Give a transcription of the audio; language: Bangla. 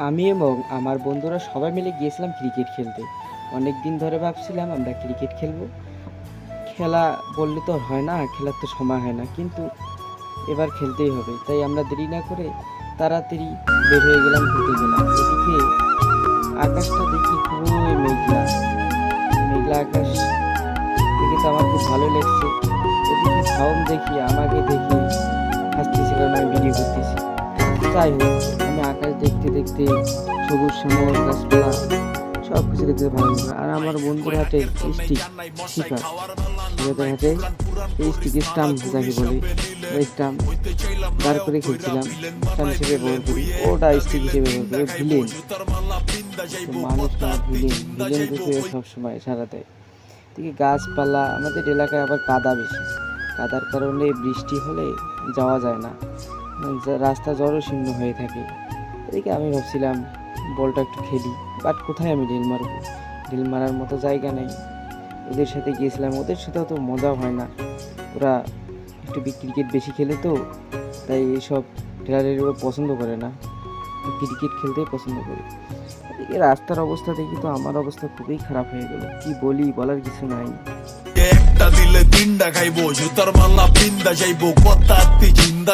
আমি এবং আমার বন্ধুরা সবাই মিলে গিয়েছিলাম ক্রিকেট খেলতে। অনেক দিন ধরে ভাবছিলাম আমরা ক্রিকেট খেলবো। খেলা বললে তো আর হয় না, খেলার তো সময় হয় না, কিন্তু এবার খেলতেই হবে। তাই আমরা দেরি না করে তাড়াতাড়ি বের হয়ে গেলাম, খেলতে গেলাম। এদিকে আকাশটা দেখি খুবই মেঘলা মেঘলা আকাশ দেখে তো আমার খুব ভালো লাগছে। এদিকে সাউন্ড দেখি আমাকে দেখে হাসতেছে, কারণ আমি ভিডিও করতেছি। যাই হোক, আমি আকাশ দেখতে দেখতে সবুজ শ্যামল গাছপালা সব কিছু দেখতে ভালো লাগে। আর আমার বন্ধুর হাতে স্টিক শিকার, ওদের হাতে এই স্টিক স্টাম্প যাকে বলে, স্টাম্প দাঁড় করে খেলছিলাম। স্টাম্প হিসেবে ব্যবহার করি, ওটা স্টিক হিসেবে ব্যবহার করি। ভিলেন মানুষ না, ভিলেন ভিলেন দেখে সবসময় সারা দেয়। এদিকে গাছপালা, আমাদের এলাকায় আবার কাদা বেশি, কাদার কারণে বৃষ্টি হলে যাওয়া যায় না, রাস্তা জলশূন্য হয়ে থাকে। এদিকে আমি ভাবছিলাম বলটা একটু খেলি, বাট কোথায় আমি ঢিল মারবো, ঢিল মারার মতো জায়গা নেই। ওদের সাথে গিয়েছিলাম, ওদের সাথেও তো মজা হয় না, ওরা একটু ক্রিকেট বেশি খেলে তো, তাই এইসব ঠেলাঠেলি ওরা পছন্দ করে না, ক্রিকেট খেলতেই পছন্দ করে। এদিকে রাস্তার অবস্থা দেখি তো আমার অবস্থা খুবই খারাপ হয়ে গেল, কি বলি, বলার কিছু নাই। একটা দিলে তিনটা খাইবো, জুতার মালা পিন্দা যাইবো, কথা জিন্দা।